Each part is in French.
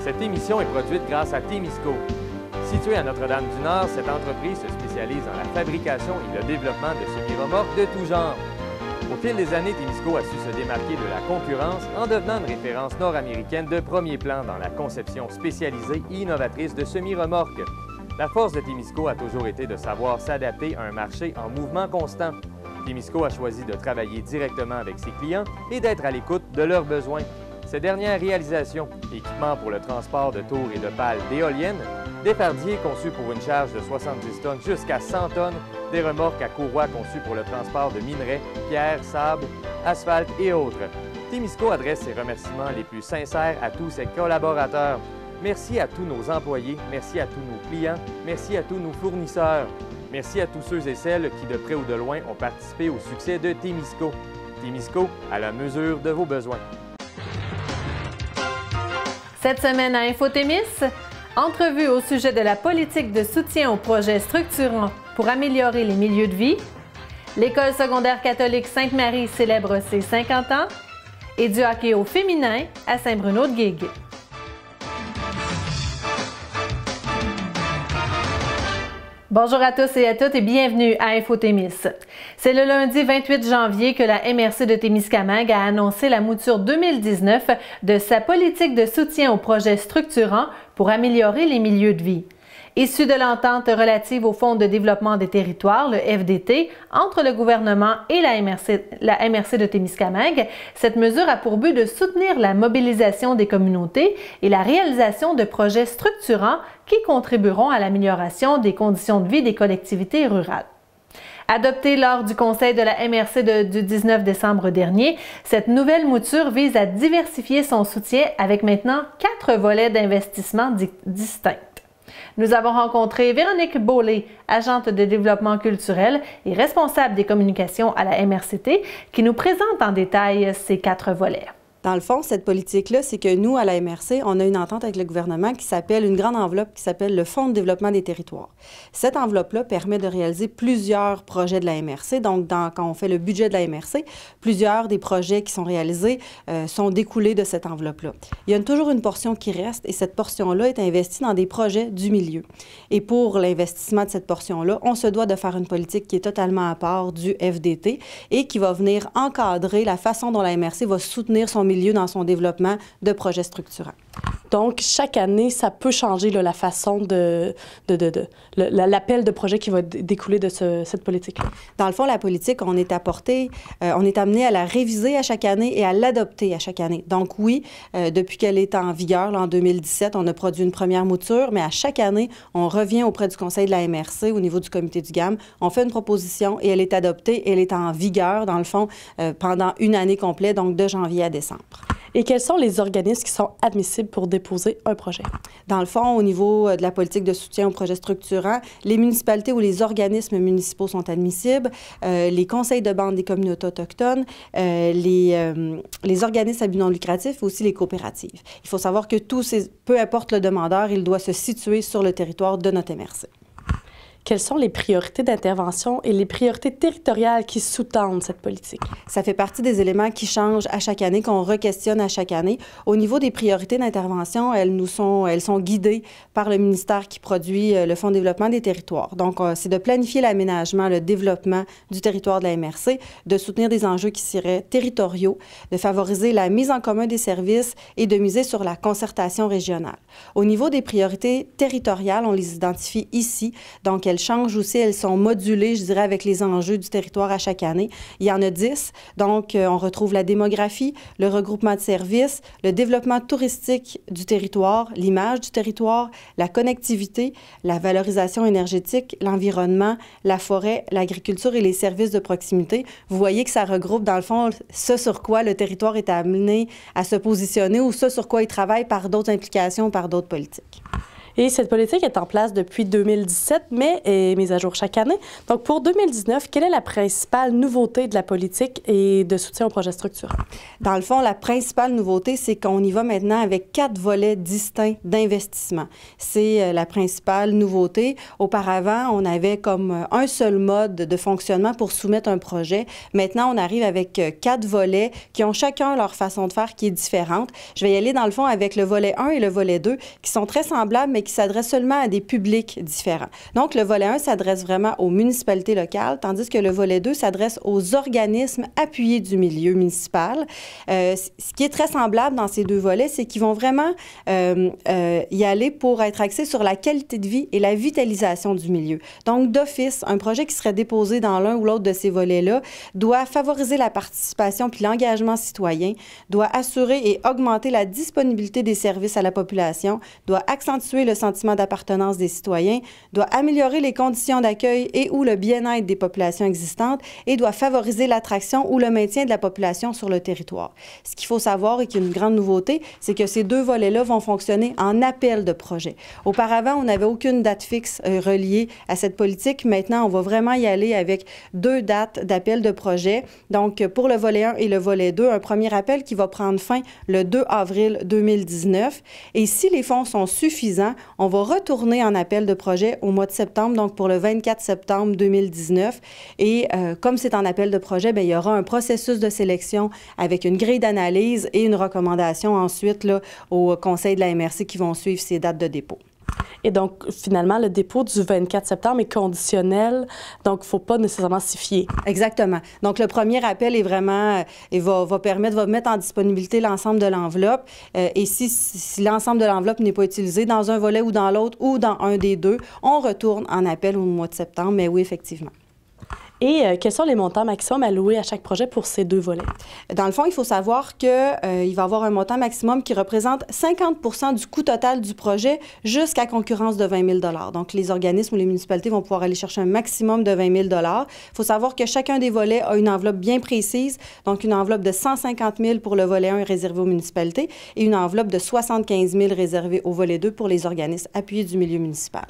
Cette émission est produite grâce à Témisco. Située à Notre-Dame-du-Nord, cette entreprise se spécialise dans la fabrication et le développement de semi-remorques de tout genre. Au fil des années, Témisco a su se démarquer de la concurrence en devenant une référence nord-américaine de premier plan dans la conception spécialisée et innovatrice de semi-remorques. La force de Témisco a toujours été de savoir s'adapter à un marché en mouvement constant. Témisco a choisi de travailler directement avec ses clients et d'être à l'écoute de leurs besoins. Ces dernières réalisations, équipements pour le transport de tours et de pales d'éoliennes, des fardiers conçus pour une charge de 70 tonnes jusqu'à 100 tonnes, des remorques à courroie conçues pour le transport de minerais, pierres, sable, asphalte et autres. Témisco adresse ses remerciements les plus sincères à tous ses collaborateurs. Merci à tous nos employés, merci à tous nos clients, merci à tous nos fournisseurs. Merci à tous ceux et celles qui, de près ou de loin, ont participé au succès de Témisco. Témisco, à la mesure de vos besoins. Cette semaine à InfoTémis, entrevue au sujet de la politique de soutien aux projets structurants pour améliorer les milieux de vie, l'École secondaire catholique Sainte-Marie célèbre ses 50 ans et du hockey au féminin à Saint-Bruno-de-Guigues. Bonjour à tous et à toutes et bienvenue à InfoTémis. C'est le lundi 28 janvier que la MRC de Témiscamingue a annoncé la mouture 2019 de sa politique de soutien aux projets structurants pour améliorer les milieux de vie. Issue de l'entente relative au Fonds de développement des territoires, le FDT, entre le gouvernement et la MRC de Témiscamingue, cette mesure a pour but de soutenir la mobilisation des communautés et la réalisation de projets structurants qui contribueront à l'amélioration des conditions de vie des collectivités rurales. Adoptée lors du conseil de la MRC du 19 décembre dernier, cette nouvelle mouture vise à diversifier son soutien avec maintenant 4 volets d'investissement distincts. Nous avons rencontré Véronique Beaulé, agente de développement culturel et responsable des communications à la MRCT, qui nous présente en détail ces 4 volets. Dans le fond, cette politique-là, c'est que nous, à la MRC, on a une entente avec le gouvernement qui s'appelle, une grande enveloppe qui s'appelle le Fonds de développement des territoires. Cette enveloppe-là permet de réaliser plusieurs projets de la MRC. Donc, quand on fait le budget de la MRC, plusieurs des projets qui sont réalisés sont découlés de cette enveloppe-là. Il y a toujours une portion qui reste et cette portion-là est investie dans des projets du milieu. Et pour l'investissement de cette portion-là, on se doit de faire une politique qui est totalement à part du FDT et qui va venir encadrer la façon dont la MRC va soutenir son milieu dans son développement de projets structurants. Donc, chaque année, ça peut changer là, la façon l'appel de projet qui va découler de cette politique-là. Dans le fond, la politique, on est amené à la réviser à chaque année et à l'adopter à chaque année. Donc oui, depuis qu'elle est en vigueur, là, en 2017, on a produit une première mouture, mais à chaque année, on revient auprès du conseil de la MRC au niveau du comité du GAM. On fait une proposition et elle est adoptée et elle est en vigueur, dans le fond, pendant une année complète, donc de janvier à décembre. Et quels sont les organismes qui sont admissibles pour déposer un projet? Dans le fond, au niveau de la politique de soutien aux projets structurants, les municipalités ou les organismes municipaux sont admissibles, les conseils de bande des communautés autochtones, les organismes à but non lucratif et aussi les coopératives. Il faut savoir que peu importe le demandeur, il doit se situer sur le territoire de notre MRC. Quelles sont les priorités d'intervention et les priorités territoriales qui sous-tendent cette politique? Ça fait partie des éléments qui changent à chaque année, qu'on re-questionne à chaque année. Au niveau des priorités d'intervention, elles sont guidées par le ministère qui produit le Fonds de développement des territoires. Donc, c'est de planifier l'aménagement, le développement du territoire de la MRC, de soutenir des enjeux qui seraient territoriaux, de favoriser la mise en commun des services et de miser sur la concertation régionale. Au niveau des priorités territoriales, on les identifie ici. Donc, elles changent aussi, elles sont modulées, je dirais, avec les enjeux du territoire à chaque année. Il y en a 10. Donc, on retrouve la démographie, le regroupement de services, le développement touristique du territoire, l'image du territoire, la connectivité, la valorisation énergétique, l'environnement, la forêt, l'agriculture et les services de proximité. Vous voyez que ça regroupe, dans le fond, ce sur quoi le territoire est amené à se positionner ou ce sur quoi il travaille par d'autres implications, par d'autres politiques. Et cette politique est en place depuis 2017, mais est mise à jour chaque année. Donc, pour 2019, quelle est la principale nouveauté de la politique et de soutien aux projets structurants? Dans le fond, la principale nouveauté, c'est qu'on y va maintenant avec 4 volets distincts d'investissement. C'est la principale nouveauté. Auparavant, on avait comme un seul mode de fonctionnement pour soumettre un projet. Maintenant, on arrive avec 4 volets qui ont chacun leur façon de faire qui est différente. Je vais y aller dans le fond avec le volet 1 et le volet 2 qui sont très semblables, mais qui s'adressent seulement à des publics différents. Donc, le volet 1 s'adresse vraiment aux municipalités locales, tandis que le volet 2 s'adresse aux organismes appuyés du milieu municipal. Ce qui est très semblable dans ces deux volets, c'est qu'ils vont vraiment y aller pour être axés sur la qualité de vie et la vitalisation du milieu. Donc, d'office, un projet qui serait déposé dans l'un ou l'autre de ces volets-là doit favoriser la participation puis l'engagement citoyen, doit assurer et augmenter la disponibilité des services à la population, doit accentuer le sentiment d'appartenance des citoyens, doit améliorer les conditions d'accueil et ou le bien-être des populations existantes et doit favoriser l'attraction ou le maintien de la population sur le territoire. Ce qu'il faut savoir et qui est une grande nouveauté, c'est que ces deux volets-là vont fonctionner en appel de projet. Auparavant, on n'avait aucune date fixe reliée à cette politique. Maintenant, on va vraiment y aller avec 2 dates d'appel de projet. Donc, pour le volet 1 et le volet 2, un premier appel qui va prendre fin le 2 avril 2019. Et si les fonds sont suffisants, on va retourner en appel de projet au mois de septembre, donc pour le 24 septembre 2019. Et comme c'est en appel de projet, bien, il y aura un processus de sélection avec une grille d'analyse et une recommandation ensuite là, au conseil de la MRC qui vont suivre ces dates de dépôt. Et donc, finalement, le dépôt du 24 septembre est conditionnel, donc il ne faut pas nécessairement s'y fier. Exactement. Donc, le premier appel est vraiment, va mettre en disponibilité l'ensemble de l'enveloppe. Et si l'ensemble de l'enveloppe n'est pas utilisé dans un volet ou dans l'autre ou dans un des deux, on retourne en appel au mois de septembre. Mais oui, effectivement. Et quels sont les montants maximums alloués à chaque projet pour ces deux volets? Dans le fond, il faut savoir qu'il va y avoir un montant maximum qui représente 50 du coût total du projet jusqu'à concurrence de 20 000 $. Donc, les organismes ou les municipalités vont pouvoir aller chercher un maximum de 20 000 $. Il faut savoir que chacun des volets a une enveloppe bien précise, donc une enveloppe de 150 000 pour le volet 1 réservé aux municipalités et une enveloppe de 75 000 réservée au volet 2 pour les organismes appuyés du milieu municipal.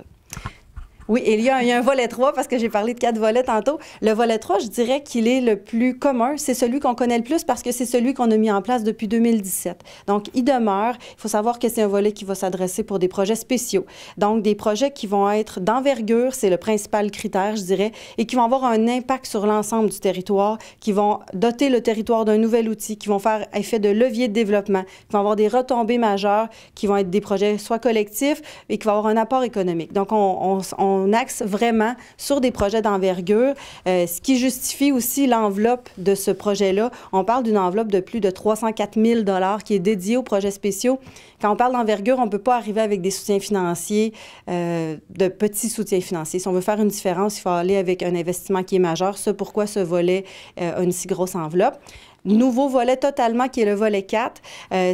Oui, et il y a un volet 3, parce que j'ai parlé de 4 volets tantôt. Le volet 3, je dirais qu'il est le plus commun. C'est celui qu'on connaît le plus parce que c'est celui qu'on a mis en place depuis 2017. Donc, il demeure. Il faut savoir que c'est un volet qui va s'adresser pour des projets spéciaux. Donc, des projets qui vont être d'envergure, c'est le principal critère, je dirais, et qui vont avoir un impact sur l'ensemble du territoire, qui vont doter le territoire d'un nouvel outil, qui vont faire effet de levier de développement, qui vont avoir des retombées majeures, qui vont être des projets soit collectifs et qui vont avoir un apport économique. Donc, on axe vraiment sur des projets d'envergure, ce qui justifie aussi l'enveloppe de ce projet-là. On parle d'une enveloppe de plus de 304 000 $ qui est dédiée aux projets spéciaux. Quand on parle d'envergure, on ne peut pas arriver avec des soutiens financiers, de petits soutiens financiers. Si on veut faire une différence, il faut aller avec un investissement qui est majeur. C'est pourquoi ce volet a une si grosse enveloppe. Nouveau volet totalement qui est le volet 4,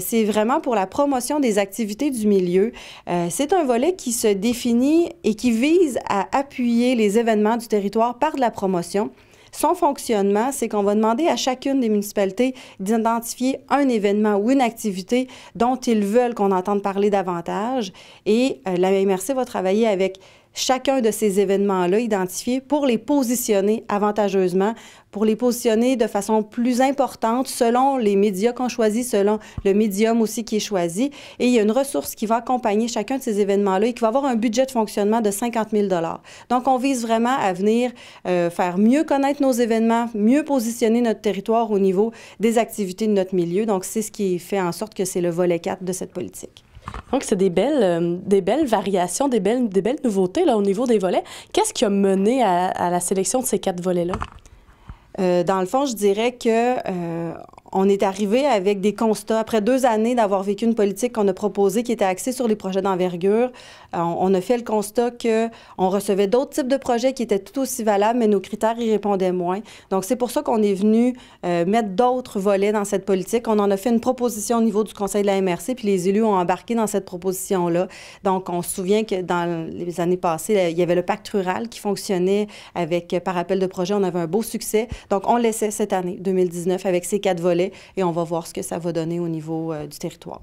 c'est vraiment pour la promotion des activités du milieu. C'est un volet qui se définit et qui vise à appuyer les événements du territoire par de la promotion. Son fonctionnement, c'est qu'on va demander à chacune des municipalités d'identifier un événement ou une activité dont ils veulent qu'on entende parler davantage. Et la MRC va travailler avec chacun de ces événements-là identifiés pour les positionner avantageusement, pour les positionner de façon plus importante selon les médias qu'on choisit, selon le médium aussi qui est choisi. Et il y a une ressource qui va accompagner chacun de ces événements-là et qui va avoir un budget de fonctionnement de 50 000 $. Donc, on vise vraiment à venir faire mieux connaître nos événements, mieux positionner notre territoire au niveau des activités de notre milieu. Donc, c'est ce qui fait en sorte que c'est le volet 4 de cette politique. Donc, c'est des belles variations, des belles nouveautés là, au niveau des volets. Qu'est-ce qui a mené à la sélection de ces 4 volets-là? Dans le fond, je dirais que on est arrivé avec des constats. Après 2 années d'avoir vécu une politique qu'on a proposée qui était axée sur les projets d'envergure, on a fait le constat qu'on recevait d'autres types de projets qui étaient tout aussi valables, mais nos critères y répondaient moins. Donc, c'est pour ça qu'on est venu mettre d'autres volets dans cette politique. On en a fait une proposition au niveau du Conseil de la MRC, puis les élus ont embarqué dans cette proposition-là. Donc, on se souvient que dans les années passées, il y avait le pacte rural qui fonctionnait avec, par appel de projet. On avait un beau succès. Donc, on laissait cette année, 2019, avec ces 4 volets volet et on va voir ce que ça va donner au niveau du territoire.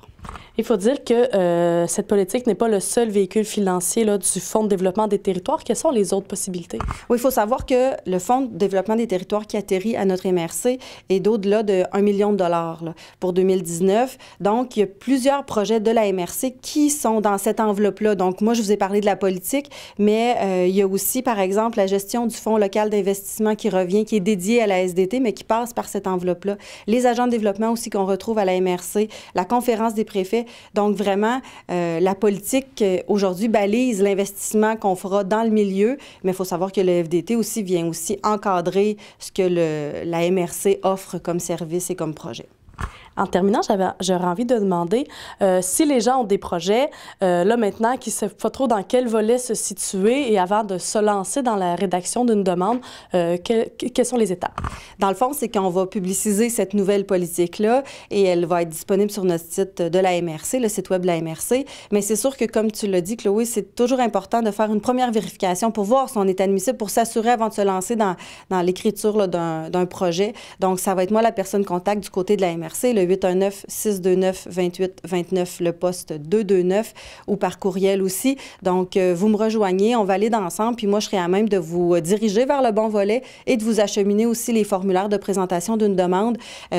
Il faut dire que cette politique n'est pas le seul véhicule financier là, du Fonds de développement des territoires. Quelles sont les autres possibilités? Oui, il faut savoir que le Fonds de développement des territoires qui atterrit à notre MRC est d'au-delà de 1 million de dollars là, pour 2019. Donc, il y a plusieurs projets de la MRC qui sont dans cette enveloppe-là. Donc, moi, je vous ai parlé de la politique, mais il y a aussi, par exemple, la gestion du Fonds local d'investissement qui revient, qui est dédié à la SDT, mais qui passe par cette enveloppe-là. Les agents de développement aussi qu'on retrouve à la MRC, la conférence des préfets. Donc, vraiment, la politique, aujourd'hui, balise l'investissement qu'on fera dans le milieu, mais il faut savoir que le FDT aussi vient aussi encadrer ce que la MRC offre comme service et comme projet. En terminant, j'aurais envie de demander si les gens ont des projets, là maintenant, qui ne savent pas trop dans quel volet se situer et avant de se lancer dans la rédaction d'une demande, quelles sont les étapes? Dans le fond, c'est qu'on va publiciser cette nouvelle politique-là et elle va être disponible sur notre site de la MRC, le site web de la MRC. Mais c'est sûr que, comme tu l'as dit, Chloé, c'est toujours important de faire une première vérification pour voir si on est admissible, pour s'assurer avant de se lancer dans l'écriture d'un projet. Donc, ça va être moi la personne contact du côté de la MRC, le 819-629-2829, le poste 229, ou par courriel aussi. Donc, vous me rejoignez, on valide ensemble, puis moi, je serai à même de vous diriger vers le bon volet et de vous acheminer aussi les formulaires de présentation d'une demande.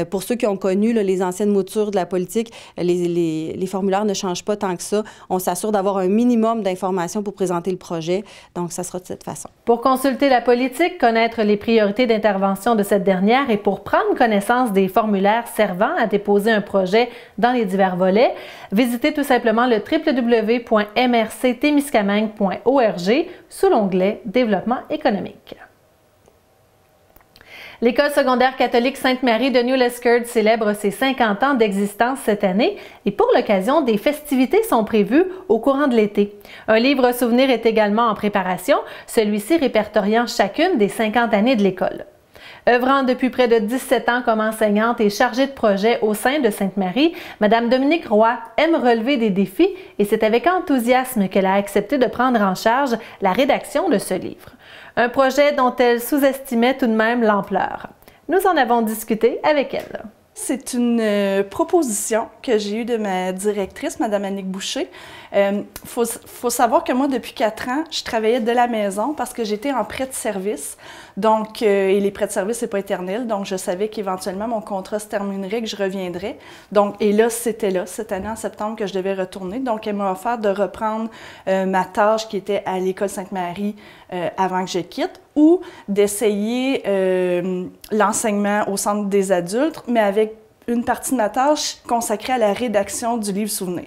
Pour ceux qui ont connu là, les anciennes moutures de la politique, les formulaires ne changent pas tant que ça. On s'assure d'avoir un minimum d'informations pour présenter le projet. Donc, ça sera de cette façon. Pour consulter la politique, connaître les priorités d'intervention de cette dernière et pour prendre connaissance des formulaires servant à déposer un projet dans les divers volets, visitez tout simplement le www.mrctémiscamingue.org sous l'onglet Développement économique. L'École secondaire catholique Sainte-Marie de New Liskeard célèbre ses 50 ans d'existence cette année et pour l'occasion, des festivités sont prévues au courant de l'été. Un livre souvenir est également en préparation, celui-ci répertoriant chacune des 50 années de l'école. Œuvrant depuis près de 17 ans comme enseignante et chargée de projet au sein de Sainte-Marie, Mme Dominique Roy aime relever des défis et c'est avec enthousiasme qu'elle a accepté de prendre en charge la rédaction de ce livre. Un projet dont elle sous-estimait tout de même l'ampleur. Nous en avons discuté avec elle. C'est une proposition que j'ai eue de ma directrice, Mme Annick Boucher. Faut savoir que moi, depuis 4 ans, je travaillais de la maison parce que j'étais en prêt de service. Donc, et les prêts de service, c'est pas éternel. Donc, je savais qu'éventuellement, mon contrat se terminerait, que je reviendrais. Donc, et là, c'était là, cette année, en septembre, que je devais retourner. Donc, elle m'a offert de reprendre ma tâche qui était à l'École Sainte-Marie avant que je quitte, ou d'essayer l'enseignement au Centre des adultes, mais avec une partie de ma tâche consacrée à la rédaction du livre souvenir.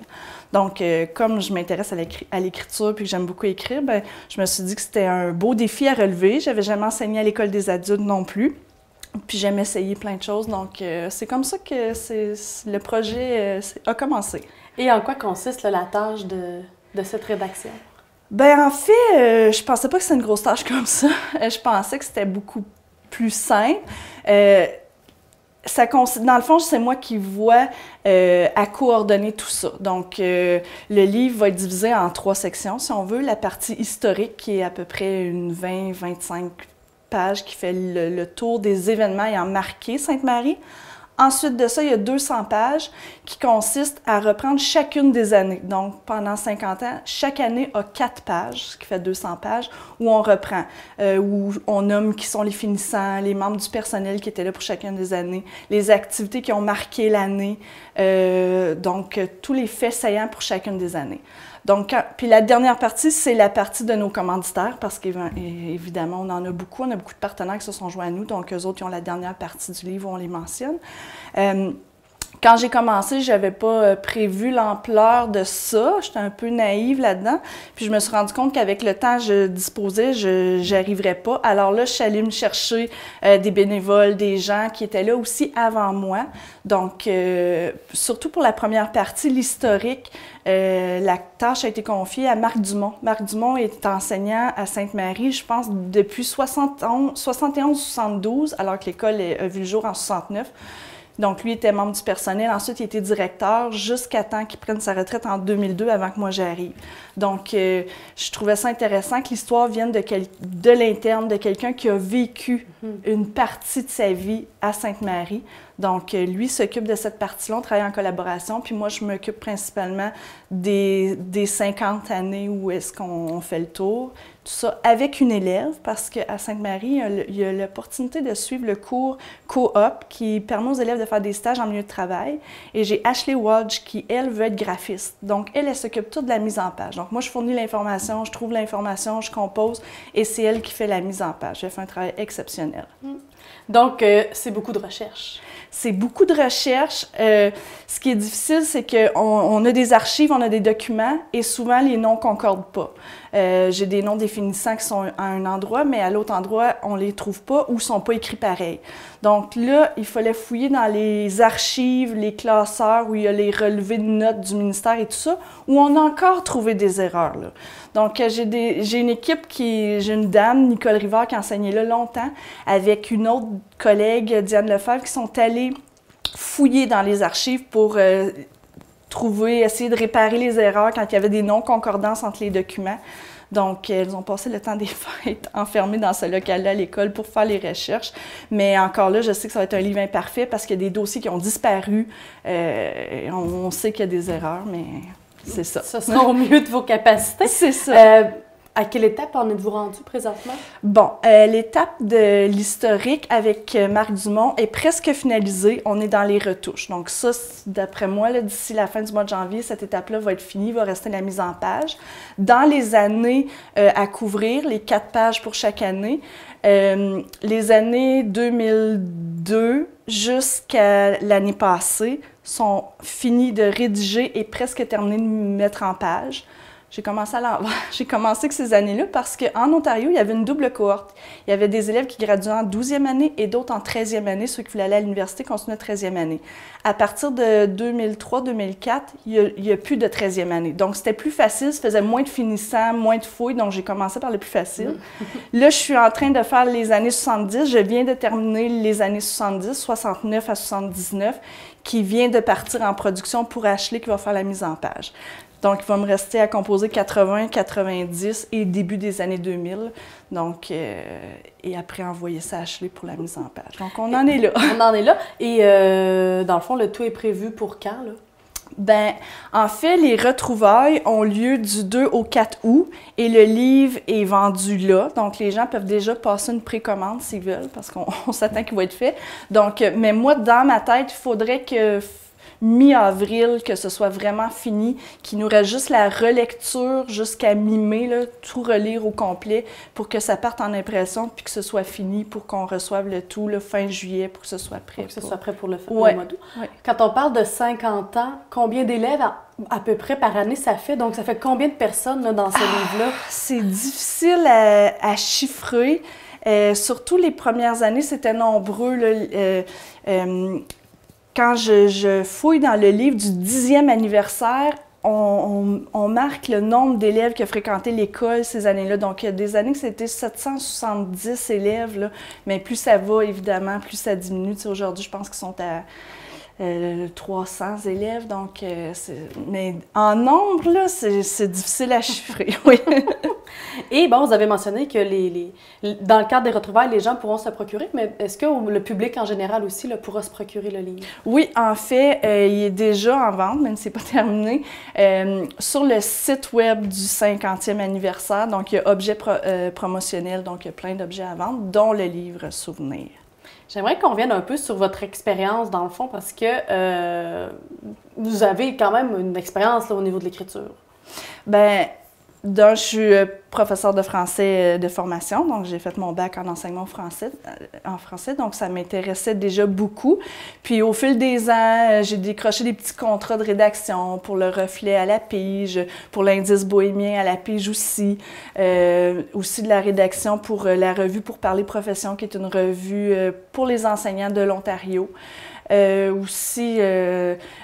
Donc, comme je m'intéresse à l'écriture puis que j'aime beaucoup écrire, bien, je me suis dit que c'était un beau défi à relever. J'avais jamais enseigné à l'École des adultes non plus. Puis j'aime essayer plein de choses. Donc, c'est comme ça que le projet a commencé. Et en quoi consiste là, la tâche de cette rédaction? Bien, en fait, je pensais pas que c'était une grosse tâche comme ça. Je pensais que c'était beaucoup plus simple. Dans le fond, c'est moi qui vois à coordonner tout ça. Donc, le livre va être divisé en 3 sections, si on veut. La partie historique, qui est à peu près une 20-25 pages, qui fait le tour des événements ayant marqué Sainte-Marie. Ensuite de ça, il y a 200 pages qui consistent à reprendre chacune des années. Donc, pendant 50 ans, chaque année a 4 pages, ce qui fait 200 pages, où on reprend, où on nomme qui sont les finissants, les membres du personnel qui étaient là pour chacune des années, les activités qui ont marqué l'année, donc tous les faits saillants pour chacune des années. Donc, puis la dernière partie, c'est la partie de nos commanditaires, parce qu'évidemment, on en a beaucoup de partenaires qui se sont joints à nous, donc eux autres, ils ont la dernière partie du livre où on les mentionne. Quand j'ai commencé, je n'avais pas prévu l'ampleur de ça. J'étais un peu naïve là-dedans. Puis je me suis rendu compte qu'avec le temps que je disposais, je n'arriverais pas. Alors là, je suis allée me chercher des bénévoles, des gens qui étaient là aussi avant moi. Donc, surtout pour la première partie, l'historique, la tâche a été confiée à Marc Dumont. Marc Dumont est enseignant à Sainte-Marie, je pense, depuis 71-72, alors que l'école a vu le jour en 69. Donc, lui était membre du personnel. Ensuite, il était directeur jusqu'à temps qu'il prenne sa retraite en 2002, avant que moi j'arrive. Donc, je trouvais ça intéressant que l'histoire vienne de l'interne, de quelqu'un qui a vécu une partie de sa vie à Sainte-Marie. Donc, lui s'occupe de cette partie-là, on travaille en collaboration, puis moi, je m'occupe principalement des 50 années où est-ce qu'on fait le tour. Tout ça avec une élève, parce qu'à Sainte-Marie, il y a l'opportunité de suivre le cours coop qui permet aux élèves de faire des stages en milieu de travail. Et j'ai Ashley Wadge qui, elle, veut être graphiste. Donc, elle s'occupe toute de la mise en page. Donc, moi, je fournis l'information, je trouve l'information, je compose, et c'est elle qui fait la mise en page. Elle fait un travail exceptionnel. Donc, c'est beaucoup de recherche. C'est beaucoup de recherche. Ce qui est difficile, c'est qu'on a des archives, on a des documents et souvent les noms ne concordent pas. J'ai des noms définissants qui sont à un endroit, mais à l'autre endroit, on ne les trouve pas ou ne sont pas écrits pareil. Donc là, il fallait fouiller dans les archives, les classeurs où il y a les relevés de notes du ministère et tout ça, où on a encore trouvé des erreurs, là. Donc, j'ai une équipe j'ai une dame, Nicole Rivard, qui a enseigné là longtemps, avec une autre collègue, Diane Lefebvre, qui sont allées fouiller dans les archives pour essayer de réparer les erreurs quand il y avait des non-concordances entre les documents. Donc, elles ont passé le temps des fêtes enfermées dans ce local-là à l'école pour faire les recherches. Mais encore là, je sais que ça va être un livre imparfait parce qu'il y a des dossiers qui ont disparu. On sait qu'il y a des erreurs, mais c'est ça. Ce sera au mieux de vos capacités. C'est ça. À quelle étape en êtes-vous rendu présentement? Bon, l'étape de l'historique avec Marc Dumont est presque finalisée. On est dans les retouches. Donc ça, d'après moi, d'ici la fin du mois de janvier, cette étape-là va être finie. Il va rester la mise en page. Dans les années à couvrir, les 4 pages pour chaque année, les années 2002 jusqu'à l'année passée sont finies de rédiger et presque terminées de mettre en page. J'ai commencé à l'envers. J'ai commencé avec ces années-là parce qu'en Ontario, il y avait une double cohorte. Il y avait des élèves qui graduaient en 12e année et d'autres en 13e année. Ceux qui voulaient aller à l'université continuaient en 13e année. À partir de 2003-2004, il n'y a plus de 13e année. Donc, c'était plus facile, ça faisait moins de finissants, moins de fouilles. Donc, j'ai commencé par le plus facile. Là, je suis en train de faire les années 70. Je viens de terminer les années 70, 69 à 79, qui vient de partir en production pour Ashley qui va faire la mise en page. Donc, il va me rester à composer 80, 90 et début des années 2000. Donc, et après, envoyer ça à Ashley pour la mise en page. Donc, on en est là. On en est là. Et dans le fond, le tout est prévu pour quand, là? Bien, en fait, les retrouvailles ont lieu du 2 au 4 août et le livre est vendu là. Donc, les gens peuvent déjà passer une précommande s'ils veulent parce qu'on s'attend qu'il va être fait. Donc, mais moi, dans ma tête, il faudrait que mi-avril, que ce soit vraiment fini, qu'il nous reste juste la relecture jusqu'à mi-mai, là, tout relire au complet pour que ça parte en impression puis que ce soit fini pour qu'on reçoive le tout le fin juillet pour que ce soit prêt. Pour que ce soit prêt pour le ouais. mois d'août. Ouais. Quand on parle de 50 ans, combien d'élèves à peu près par année ça fait? Donc, ça fait combien de personnes là, dans ce livre-là? C'est difficile à chiffrer. Surtout les premières années, c'était nombreux. Là, quand je fouille dans le livre du 10e anniversaire, on marque le nombre d'élèves qui ont fréquenté l'école ces années-là. Donc, il y a des années que c'était 770 élèves, là. Mais plus ça va, évidemment, plus ça diminue. Tu sais, aujourd'hui, je pense qu'ils sont à 300 élèves. Donc, mais en nombre, là, c'est difficile à chiffrer, oui. Et bon, vous avez mentionné que dans le cadre des retrouvailles, les gens pourront se procurer, mais est-ce que le public en général aussi là, pourra se procurer le livre? Oui, en fait, il est déjà en vente, même si ce n'est pas terminé, sur le site web du 50e anniversaire. Donc, il y a objets promotionnels, donc il y a plein d'objets à vendre, dont le livre Souvenir. J'aimerais qu'on revienne un peu sur votre expérience, dans le fond, parce que vous avez quand même une expérience là, au niveau de l'écriture. Bien, je suis professeure de français de formation, donc j'ai fait mon bac en enseignement en français, donc ça m'intéressait déjà beaucoup. Puis au fil des ans, j'ai décroché des petits contrats de rédaction pour le Reflet à la Pige, pour l'Indice bohémien à la Pige aussi de la rédaction pour la revue Pour parler profession, qui est une revue pour les enseignants de l'Ontario.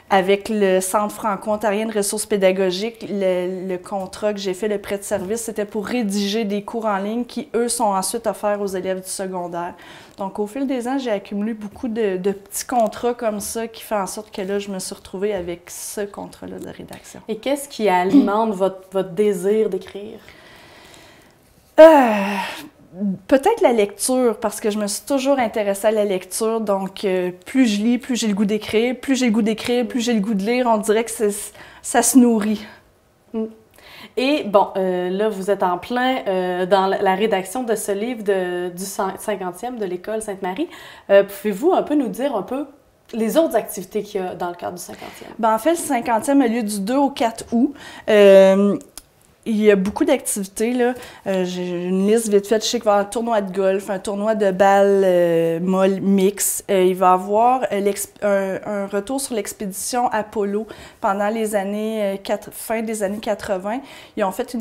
Avec le Centre franco-ontarien de ressources pédagogiques, le contrat que j'ai fait, le prêt de service, c'était pour rédiger des cours en ligne qui, eux, sont ensuite offerts aux élèves du secondaire. Donc, au fil des ans, j'ai accumulé beaucoup de petits contrats comme ça qui fait en sorte que là, je me suis retrouvée avec ce contrat-là de rédaction. Et qu'est-ce qui alimente votre désir d'écrire? Peut-être la lecture, parce que je me suis toujours intéressée à la lecture. Donc, plus je lis, plus j'ai le goût d'écrire. Plus j'ai le goût d'écrire, plus j'ai le goût de lire. On dirait que ça se nourrit. Et bon, là, vous êtes en plein dans la rédaction de ce livre du 50e de l'École Sainte-Marie. Pouvez-vous un peu nous dire un peu les autres activités qu'il y a dans le cadre du 50e? Bien, en fait, le 50e a lieu du 2 au 4 août. Il y a beaucoup d'activités, là. J'ai une liste vite faite. Je sais qu'il va y avoir un tournoi de golf, un tournoi de balles molles mix. Il va y avoir un retour sur l'expédition Apollo pendant les années fin des années 80. Ils ont fait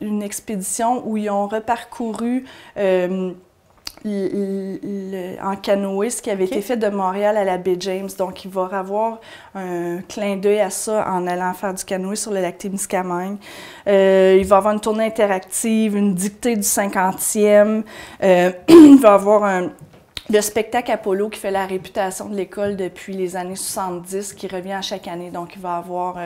une expédition où ils ont reparcouru en canoë, ce qui avait été fait de Montréal à la baie James. Donc, il va y avoir un clin d'œil à ça en allant faire du canoë sur le lac Témiscamingue. Il va y avoir une tournée interactive, une dictée du 50e. Il va y avoir le spectacle Apollo qui fait la réputation de l'école depuis les années 70, qui revient à chaque année. Donc, il va y avoir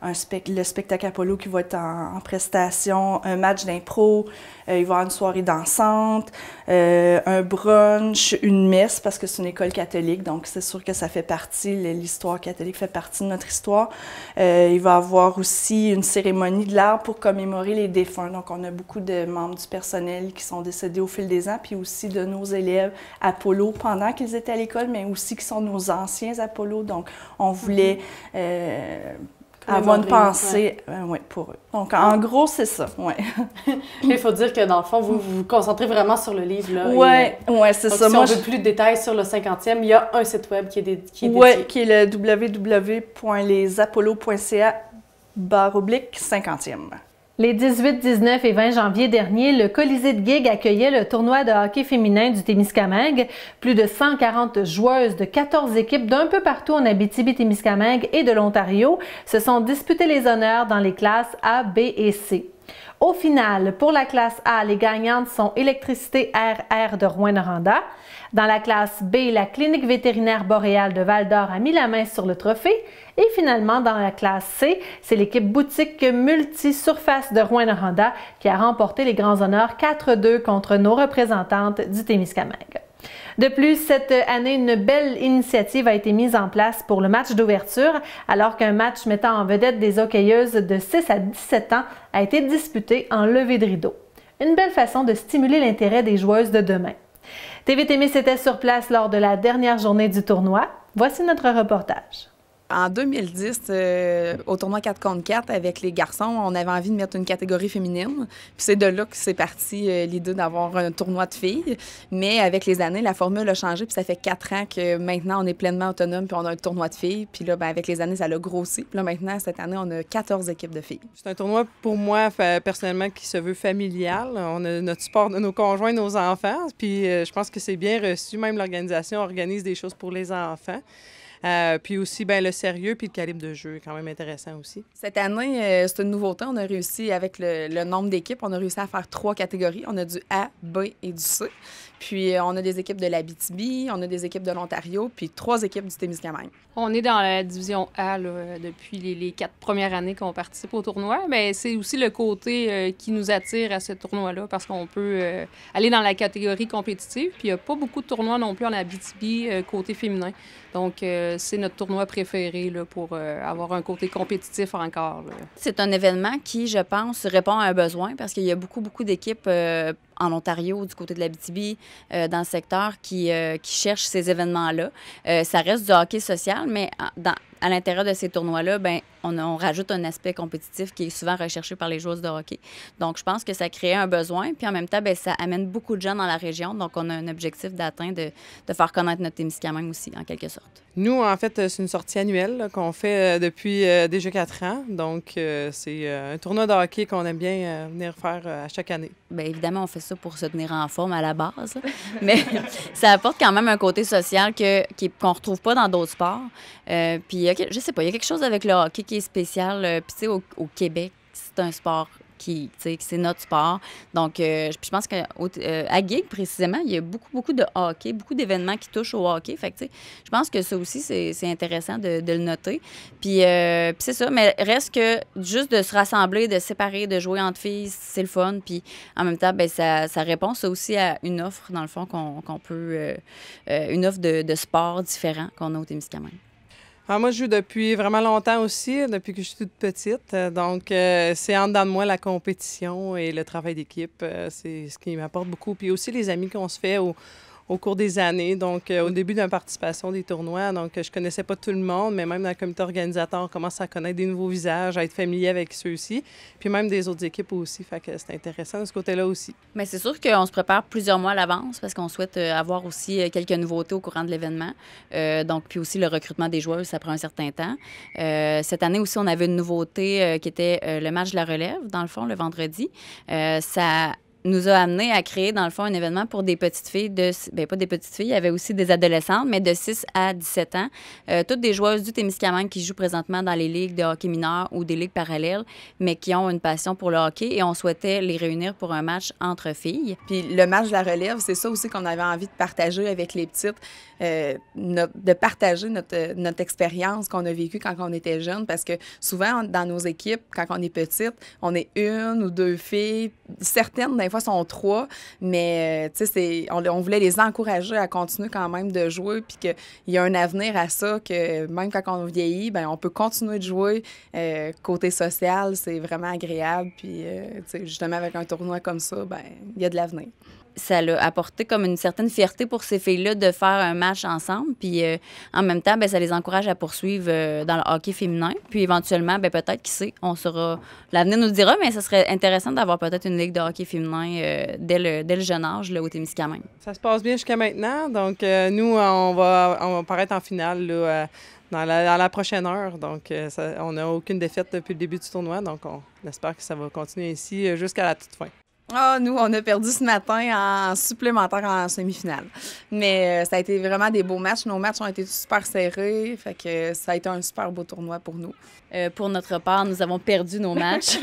le spectacle Apollo qui va être en prestation, un match d'impro, il va y avoir une soirée dansante, un brunch, une messe, parce que c'est une école catholique, donc c'est sûr que ça fait partie, l'histoire catholique fait partie de notre histoire. Il va y avoir aussi une cérémonie de l'arbre pour commémorer les défunts. Donc, on a beaucoup de membres du personnel qui sont décédés au fil des ans, puis aussi de nos élèves Apollo pendant qu'ils étaient à l'école, mais aussi qui sont nos anciens Apollo. Donc, on voulait avoir une pensée pour eux. Donc, en gros, c'est ça, Il faut dire que, dans le fond, vous vous concentrez vraiment sur le livre, là. Oui, c'est ça. Si on veut plus de détails sur le 50e, il y a un site web qui est dédié. Oui, qui est le www.lesapollo.ca/50e. Les 18, 19 et 20 janvier dernier, le Colisée de Guigues accueillait le tournoi de hockey féminin du Témiscamingue. Plus de 140 joueuses de 14 équipes d'un peu partout en Abitibi-Témiscamingue et de l'Ontario se sont disputées les honneurs dans les classes A, B et C. Au final, pour la classe A, les gagnantes sont Électricité RR de Rouyn-Noranda. Dans la classe B, la Clinique vétérinaire boréale de Val-d'Or a mis la main sur le trophée. Et finalement, dans la classe C, c'est l'équipe boutique multi-surface de Rouyn-Noranda qui a remporté les grands honneurs 4-2 contre nos représentantes du Témiscamingue. De plus, cette année, une belle initiative a été mise en place pour le match d'ouverture, alors qu'un match mettant en vedette des hockeyeuses de 6 à 17 ans a été disputé en levée de rideau. Une belle façon de stimuler l'intérêt des joueuses de demain. TV Témis était sur place lors de la dernière journée du tournoi. Voici notre reportage. En 2010, au tournoi 4 contre 4 avec les garçons, on avait envie de mettre une catégorie féminine. Puis c'est de là que c'est parti l'idée d'avoir un tournoi de filles. Mais avec les années, la formule a changé. Puis ça fait 4 ans que maintenant, on est pleinement autonome puis on a un tournoi de filles. Puis là, avec les années, ça l'a grossi. Puis là, maintenant, cette année, on a 14 équipes de filles. C'est un tournoi, pour moi, personnellement, qui se veut familial. On a notre support de nos conjoints, nos enfants. Puis je pense que c'est bien reçu. Même l'organisation organise des choses pour les enfants. Puis aussi, le sérieux puis le calibre de jeu est quand même intéressant aussi. Cette année, c'est une nouveauté. On a réussi, avec le nombre d'équipes, on a réussi à faire 3 catégories. On a du A, B et du C. Puis on a des équipes de l'Abitibi, on a des équipes de l'Ontario, puis 3 équipes du Témiscamingue. On est dans la division A là, depuis les 4 premières années qu'on participe au tournoi. Mais c'est aussi le côté qui nous attire à ce tournoi-là parce qu'on peut aller dans la catégorie compétitive. Puis il n'y a pas beaucoup de tournois non plus en Abitibi côté féminin. Donc, c'est notre tournoi préféré là, pour avoir un côté compétitif encore. Là. C'est un événement qui, je pense, répond à un besoin parce qu'il y a beaucoup d'équipes en Ontario, du côté de l'Abitibi, dans le secteur, qui cherchent ces événements-là. Ça reste du hockey social, mais à l'intérieur de ces tournois-là, on rajoute un aspect compétitif qui est souvent recherché par les joueuses de hockey. Donc, je pense que ça crée un besoin. Puis en même temps, ça amène beaucoup de gens dans la région. Donc, on a un objectif d'atteindre de faire connaître notre Témiscamingue aussi, en quelque sorte. Nous, en fait, c'est une sortie annuelle là, qu'on fait depuis déjà 4 ans. Donc, c'est un tournoi de hockey qu'on aime bien venir faire à chaque année. Bien, évidemment, on fait ça pour se tenir en forme à la base. Mais ça apporte quand même un côté social qu'on ne retrouve pas dans d'autres sports. Puis, je sais pas, il y a quelque chose avec le hockey qui est spécial. Puis, tu sais, au Québec, c'est un sport c'est notre sport. Donc, je pense qu'à GIG, précisément, il y a beaucoup de hockey, beaucoup d'événements qui touchent au hockey. Fait que, je pense que ça aussi, c'est intéressant de le noter. Puis c'est ça, mais reste que juste de se rassembler, de se séparer, de jouer entre filles, c'est le fun. Puis en même temps, ça répond ça aussi à une offre, dans le fond, qu'on peut... une offre de sport différent qu'on a au Témiscamingue. Alors moi, je joue depuis vraiment longtemps aussi, depuis que je suis toute petite. Donc, c'est en dedans de moi la compétition et le travail d'équipe. C'est ce qui m'apporte beaucoup. Puis aussi les amis qu'on se fait au cours des années. Donc, au début de ma participation des tournois, donc je connaissais pas tout le monde, mais même dans le comité organisateur, on commence à connaître des nouveaux visages, à être familier avec ceux-ci, puis même des autres équipes aussi. Fait que c'est intéressant de ce côté-là aussi. Mais c'est sûr qu'on se prépare plusieurs mois à l'avance parce qu'on souhaite avoir aussi quelques nouveautés au courant de l'événement. Donc, puis aussi le recrutement des joueurs, ça prend un certain temps. Cette année aussi, on avait une nouveauté qui était le match de la relève, dans le fond, le vendredi. Ça nous a amené à créer, dans le fond, un événement pour des petites filles pas des petites filles, il y avait aussi des adolescentes, mais de 6 à 17 ans. Toutes des joueuses du Témiscamingue qui jouent présentement dans les ligues de hockey mineur ou des ligues parallèles, mais qui ont une passion pour le hockey et on souhaitait les réunir pour un match entre filles. Puis le match de la relève, c'est ça aussi qu'on avait envie de partager avec les petites, de partager notre expérience qu'on a vécue quand on était jeune, parce que souvent, dans nos équipes, quand on est petite, on est 1 ou 2 filles. Certaines, des fois, sont 3, mais on voulait les encourager à continuer quand même de jouer, puis qu'il y a un avenir à ça, que même quand on vieillit, bien, on peut continuer de jouer. Côté social, c'est vraiment agréable, puis justement, avec un tournoi comme ça, bien, il y a de l'avenir. Ça l'a apporté comme une certaine fierté pour ces filles-là de faire un match ensemble. Puis en même temps, bien, ça les encourage à poursuivre dans le hockey féminin. Puis éventuellement, bien, peut-être, qui sait, on saura... L'avenir nous le dira, mais ça serait intéressant d'avoir peut-être une ligue de hockey féminin dès le jeune âge là, au Témiscamingue. Ça se passe bien jusqu'à maintenant. Donc, nous, on va paraître en finale là, dans la prochaine heure. Donc, on n'a aucune défaite depuis le début du tournoi. Donc, on espère que ça va continuer ainsi jusqu'à la toute fin. Ah, nous, on a perdu ce matin en supplémentaire en semi-finale. Mais ça a été vraiment des beaux matchs. Nos matchs ont été super serrés. Fait que ça a été un super beau tournoi pour nous. Pour notre part, nous avons perdu nos matchs.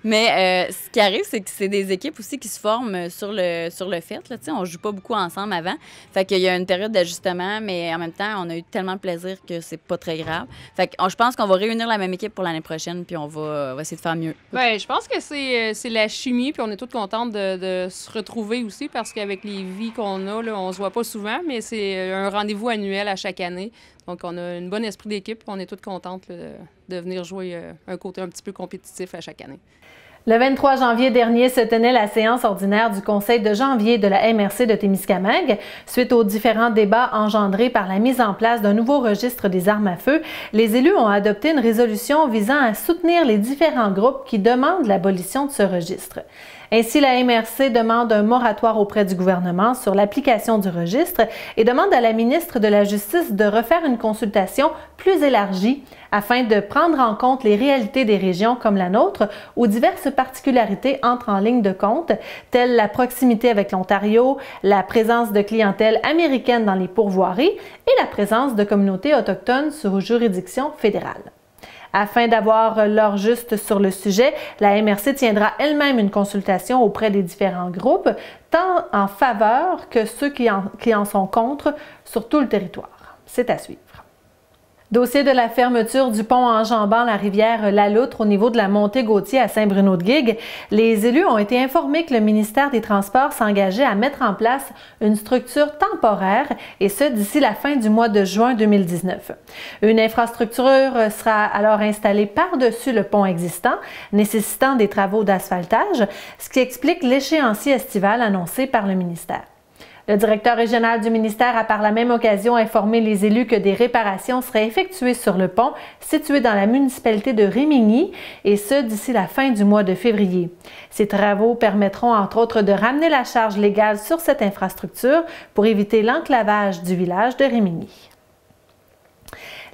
Mais ce qui arrive, c'est que c'est des équipes aussi qui se forment sur le fait. Là, on ne joue pas beaucoup ensemble avant. Fait qu'il y a une période d'ajustement, mais en même temps, on a eu tellement de plaisir que c'est pas très grave. Fait que je pense qu'on va réunir la même équipe pour l'année prochaine, puis on va essayer de faire mieux. Bien, je pense que c'est la chimie, puis on est toutes contentes de se retrouver aussi, parce qu'avec les vies qu'on a, là, on se voit pas souvent, mais c'est un rendez-vous annuel à chaque année. Donc, on a un bon esprit d'équipe. On est toutes contentes là, de venir jouer un côté un petit peu compétitif à chaque année. Le 23 janvier dernier se tenait la séance ordinaire du Conseil de janvier de la MRC de Témiscamingue. Suite aux différents débats engendrés par la mise en place d'un nouveau registre des armes à feu, les élus ont adopté une résolution visant à soutenir les différents groupes qui demandent l'abolition de ce registre. Ainsi, la MRC demande un moratoire auprès du gouvernement sur l'application du registre et demande à la ministre de la Justice de refaire une consultation plus élargie afin de prendre en compte les réalités des régions comme la nôtre où diverses particularités entrent en ligne de compte, telles la proximité avec l'Ontario, la présence de clientèle américaine dans les pourvoiries et la présence de communautés autochtones sur juridiction fédérale. Afin d'avoir l'heure juste sur le sujet, la MRC tiendra elle-même une consultation auprès des différents groupes, tant en faveur que ceux qui en sont contre sur tout le territoire. C'est à suivre. Dossier de la fermeture du pont enjambant la rivière La Loutre au niveau de la montée Gauthier à Saint-Bruno-de-Guigues, les élus ont été informés que le ministère des Transports s'engageait à mettre en place une structure temporaire, et ce d'ici la fin du mois de juin 2019. Une infrastructure sera alors installée par-dessus le pont existant, nécessitant des travaux d'asphaltage, ce qui explique l'échéancier estival annoncé par le ministère. Le directeur régional du ministère a par la même occasion informé les élus que des réparations seraient effectuées sur le pont situé dans la municipalité de Rimini, et ce d'ici la fin du mois de février. Ces travaux permettront entre autres de ramener la charge légale sur cette infrastructure pour éviter l'enclavage du village de Rimini.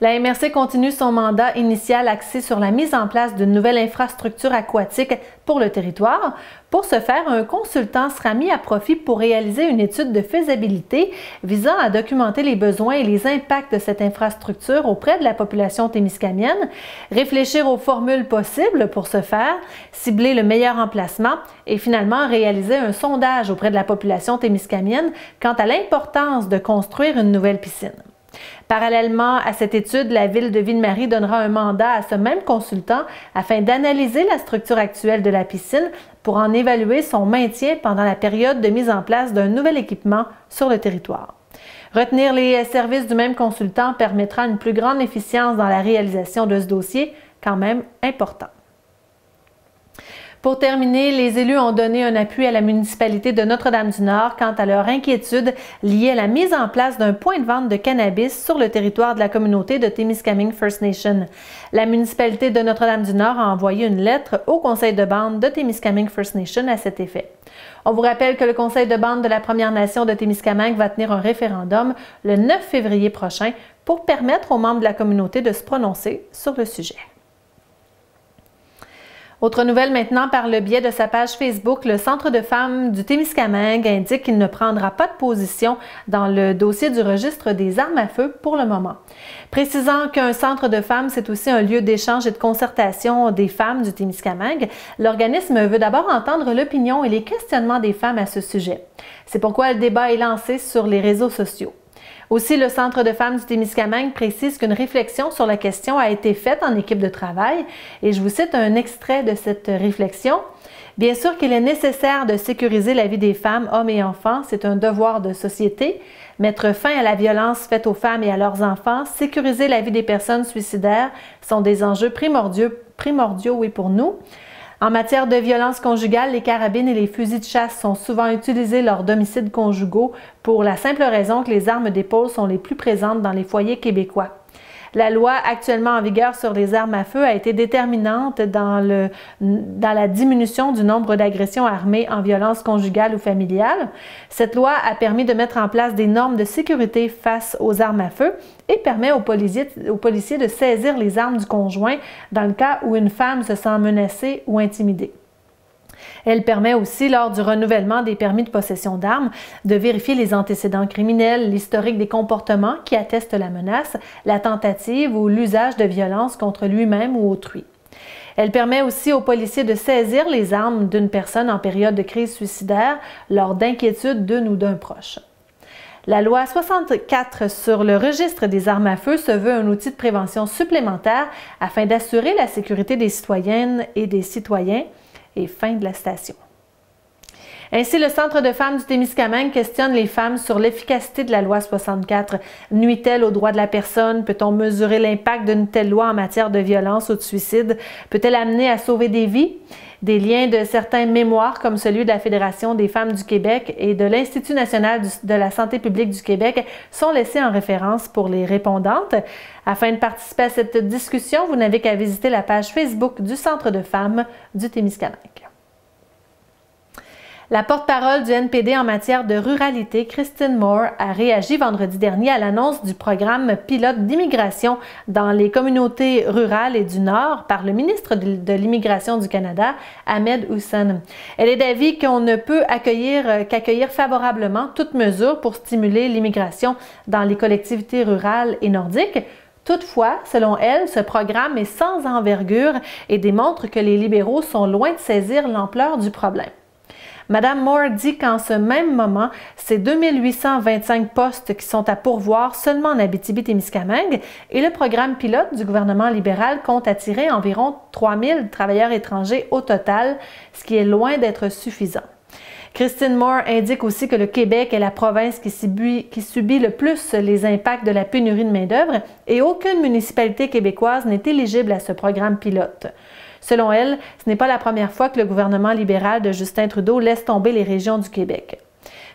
La MRC continue son mandat initial axé sur la mise en place d'une nouvelle infrastructure aquatique pour le territoire. Pour ce faire, un consultant sera mis à profit pour réaliser une étude de faisabilité visant à documenter les besoins et les impacts de cette infrastructure auprès de la population témiscamienne, réfléchir aux formules possibles pour ce faire, cibler le meilleur emplacement et finalement réaliser un sondage auprès de la population témiscamienne quant à l'importance de construire une nouvelle piscine. Parallèlement à cette étude, la Ville de Ville-Marie donnera un mandat à ce même consultant afin d'analyser la structure actuelle de la piscine pour en évaluer son maintien pendant la période de mise en place d'un nouvel équipement sur le territoire. Retenir les services du même consultant permettra une plus grande efficience dans la réalisation de ce dossier, quand même important. Pour terminer, les élus ont donné un appui à la municipalité de Notre-Dame-du-Nord quant à leur inquiétude liée à la mise en place d'un point de vente de cannabis sur le territoire de la communauté de Témiscamingue First Nation. La municipalité de Notre-Dame-du-Nord a envoyé une lettre au conseil de bande de Témiscamingue First Nation à cet effet. On vous rappelle que le conseil de bande de la Première Nation de Témiscamingue va tenir un référendum le 9 février prochain pour permettre aux membres de la communauté de se prononcer sur le sujet. Autre nouvelle maintenant, par le biais de sa page Facebook, le Centre de femmes du Témiscamingue indique qu'il ne prendra pas de position dans le dossier du registre des armes à feu pour le moment. Précisant qu'un centre de femmes, c'est aussi un lieu d'échange et de concertation des femmes du Témiscamingue, l'organisme veut d'abord entendre l'opinion et les questionnements des femmes à ce sujet. C'est pourquoi le débat est lancé sur les réseaux sociaux. Aussi, le Centre de femmes du Témiscamingue précise qu'une réflexion sur la question a été faite en équipe de travail et je vous cite un extrait de cette réflexion. Bien sûr qu'il est nécessaire de sécuriser la vie des femmes, hommes et enfants, c'est un devoir de société. Mettre fin à la violence faite aux femmes et à leurs enfants, sécuriser la vie des personnes suicidaires sont des enjeux primordiaux pour nous. En matière de violence conjugale, les carabines et les fusils de chasse sont souvent utilisés lors d'homicides conjugaux pour la simple raison que les armes d'épaule sont les plus présentes dans les foyers québécois. La loi actuellement en vigueur sur les armes à feu a été déterminante dans la diminution du nombre d'agressions armées en violence conjugale ou familiale. Cette loi a permis de mettre en place des normes de sécurité face aux armes à feu et permet aux policiers de saisir les armes du conjoint dans le cas où une femme se sent menacée ou intimidée. Elle permet aussi, lors du renouvellement des permis de possession d'armes, de vérifier les antécédents criminels, l'historique des comportements qui attestent la menace, la tentative ou l'usage de violence contre lui-même ou autrui. Elle permet aussi aux policiers de saisir les armes d'une personne en période de crise suicidaire lors d'inquiétudes d'une ou d'un proche. La loi 64 sur le registre des armes à feu se veut un outil de prévention supplémentaire afin d'assurer la sécurité des citoyennes et des citoyens. Et fin de la citation. Ainsi, le Centre de femmes du Témiscamingue questionne les femmes sur l'efficacité de la loi 64. Nuit-elle aux droits de la personne? Peut-on mesurer l'impact d'une telle loi en matière de violence ou de suicide? Peut-elle amener à sauver des vies? Des liens de certains mémoires, comme celui de la Fédération des femmes du Québec et de l'Institut national de la santé publique du Québec, sont laissés en référence pour les répondantes. Afin de participer à cette discussion, vous n'avez qu'à visiter la page Facebook du Centre de femmes du Témiscamingue. La porte-parole du NPD en matière de ruralité, Christine Moore, a réagi vendredi dernier à l'annonce du programme pilote d'immigration dans les communautés rurales et du Nord par le ministre de l'Immigration du Canada, Ahmed Hussein. Elle est d'avis qu'on ne peut qu'accueillir favorablement toute mesure pour stimuler l'immigration dans les collectivités rurales et nordiques. Toutefois, selon elle, ce programme est sans envergure et démontre que les libéraux sont loin de saisir l'ampleur du problème. Mme Moore dit qu'en ce même moment, c'est 2825 postes qui sont à pourvoir seulement en Abitibi-Témiscamingue et le programme pilote du gouvernement libéral compte attirer environ 3000 travailleurs étrangers au total, ce qui est loin d'être suffisant. Christine Moore indique aussi que le Québec est la province qui subit le plus les impacts de la pénurie de main-d'œuvre et aucune municipalité québécoise n'est éligible à ce programme pilote. Selon elle, ce n'est pas la première fois que le gouvernement libéral de Justin Trudeau laisse tomber les régions du Québec.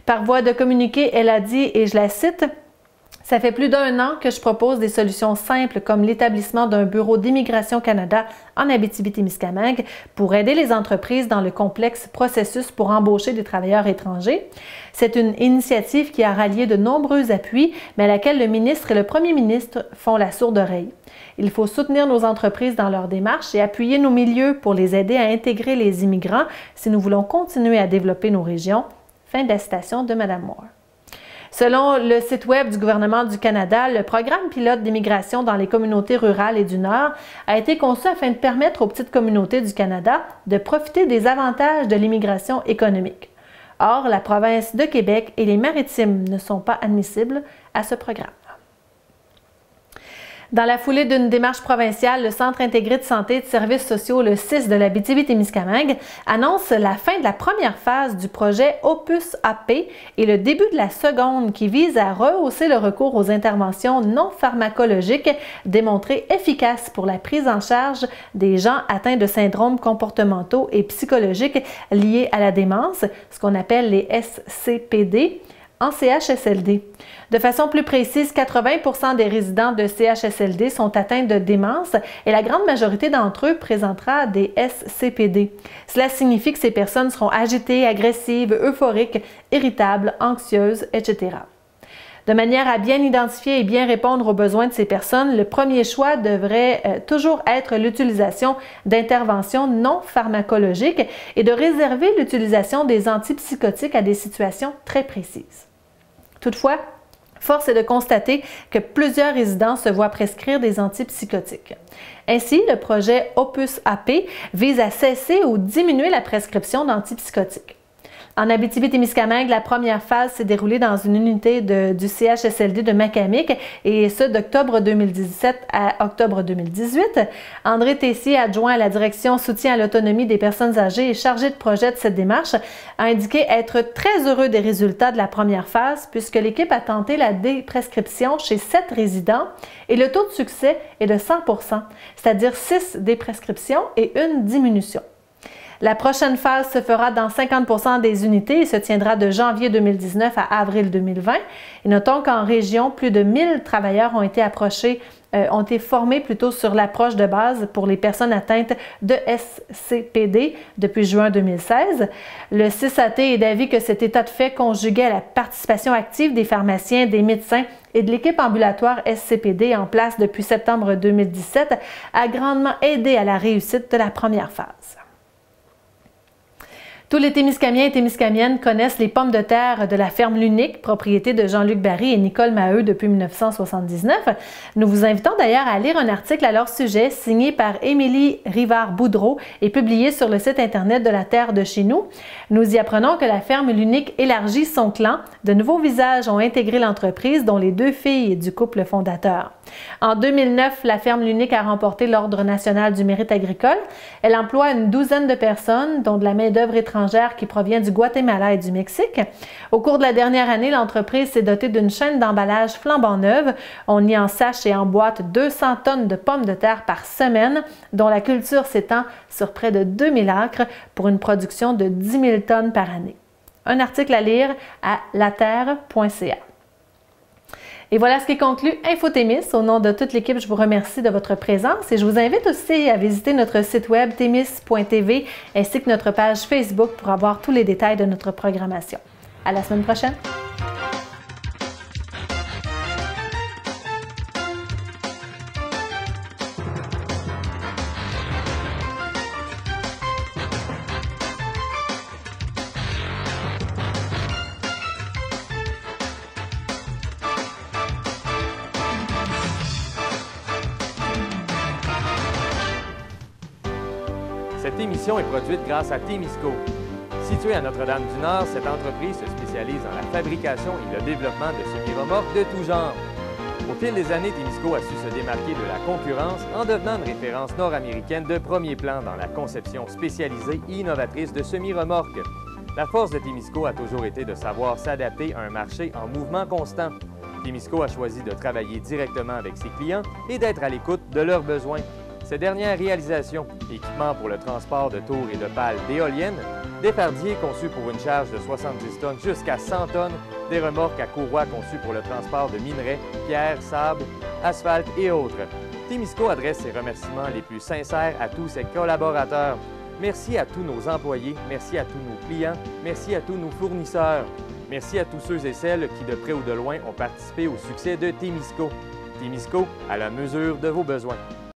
Par voie de communiqué, elle a dit, et je la cite, « Ça fait plus d'1 an que je propose des solutions simples comme l'établissement d'un bureau d'Immigration Canada en Abitibi-Témiscamingue pour aider les entreprises dans le complexe processus pour embaucher des travailleurs étrangers. C'est une initiative qui a rallié de nombreux appuis, mais à laquelle le ministre et le premier ministre font la sourde oreille. Il faut soutenir nos entreprises dans leur démarche et appuyer nos milieux pour les aider à intégrer les immigrants si nous voulons continuer à développer nos régions. Fin de la citation de Mme Moore. Selon le site Web du gouvernement du Canada, le programme pilote d'immigration dans les communautés rurales et du Nord a été conçu afin de permettre aux petites communautés du Canada de profiter des avantages de l'immigration économique. Or, la province de Québec et les Maritimes ne sont pas admissibles à ce programme. Dans la foulée d'une démarche provinciale, le Centre intégré de santé et de services sociaux, le CIS de l'Abitibi-Témiscamingue, annonce la fin de la première phase du projet Opus AP et le début de la seconde qui vise à rehausser le recours aux interventions non pharmacologiques démontrées efficaces pour la prise en charge des gens atteints de syndromes comportementaux et psychologiques liés à la démence, ce qu'on appelle les SCPD, en CHSLD. De façon plus précise, 80% des résidents de CHSLD sont atteints de démence et la grande majorité d'entre eux présentera des SCPD. Cela signifie que ces personnes seront agitées, agressives, euphoriques, irritables, anxieuses, etc. De manière à bien identifier et bien répondre aux besoins de ces personnes, le premier choix devrait toujours être l'utilisation d'interventions non pharmacologiques et de réserver l'utilisation des antipsychotiques à des situations très précises. Toutefois, force est de constater que plusieurs résidents se voient prescrire des antipsychotiques. Ainsi, le projet Opus AP vise à cesser ou diminuer la prescription d'antipsychotiques. En Abitibi-Témiscamingue, la première phase s'est déroulée dans une unité du CHSLD de Macamic, et ce d'octobre 2017 à octobre 2018. André Tessier, adjoint à la direction soutien à l'autonomie des personnes âgées et chargé de projet de cette démarche, a indiqué être très heureux des résultats de la première phase puisque l'équipe a tenté la déprescription chez 7 résidents et le taux de succès est de 100%, c'est-à-dire 6 déprescriptions et 1 diminution. La prochaine phase se fera dans 50% des unités et se tiendra de janvier 2019 à avril 2020. Et notons qu'en région, plus de 1000 travailleurs ont été formés plutôt sur l'approche de base pour les personnes atteintes de SCPD depuis juin 2016. Le CIS-AT est d'avis que cet état de fait conjugué à la participation active des pharmaciens, des médecins et de l'équipe ambulatoire SCPD en place depuis septembre 2017 a grandement aidé à la réussite de la première phase. Tous les Témiscamiens et Témiscamiennes connaissent les pommes de terre de la ferme L'Unique, propriété de Jean-Luc Barry et Nicole Maheu depuis 1979. Nous vous invitons d'ailleurs à lire un article à leur sujet signé par Émilie Rivard-Boudreau et publié sur le site Internet de La Terre de chez nous. Nous y apprenons que la ferme L'Unique élargit son clan. De nouveaux visages ont intégré l'entreprise, dont les 2 filles du couple fondateur. En 2009, la ferme L'Unique a remporté l'Ordre national du mérite agricole. Elle emploie une douzaine de personnes, dont de la main-d'œuvre étrangère qui provient du Guatemala et du Mexique. Au cours de la dernière année, l'entreprise s'est dotée d'une chaîne d'emballage flambant neuve. On y ensache et emboîte 200 tonnes de pommes de terre par semaine, dont la culture s'étend sur près de 2000 acres pour une production de 10 000 tonnes par année. Un article à lire à laterre.ca. Et voilà ce qui conclut InfoTémis. Au nom de toute l'équipe, je vous remercie de votre présence et je vous invite aussi à visiter notre site web témis.tv ainsi que notre page Facebook pour avoir tous les détails de notre programmation. À la semaine prochaine! Cette émission est produite grâce à Témisco. Située à Notre-Dame-du-Nord, cette entreprise se spécialise dans la fabrication et le développement de semi-remorques de tout genre. Au fil des années, Témisco a su se démarquer de la concurrence en devenant une référence nord-américaine de premier plan dans la conception spécialisée et innovatrice de semi-remorques. La force de Témisco a toujours été de savoir s'adapter à un marché en mouvement constant. Témisco a choisi de travailler directement avec ses clients et d'être à l'écoute de leurs besoins. Ces dernières réalisations, équipements pour le transport de tours et de pales d'éoliennes, des fardiers conçus pour une charge de 70 tonnes jusqu'à 100 tonnes, des remorques à courroie conçues pour le transport de minerais, pierres, sable, asphalte et autres. Témisco adresse ses remerciements les plus sincères à tous ses collaborateurs. Merci à tous nos employés, merci à tous nos clients, merci à tous nos fournisseurs. Merci à tous ceux et celles qui, de près ou de loin, ont participé au succès de Témisco. Témisco, à la mesure de vos besoins.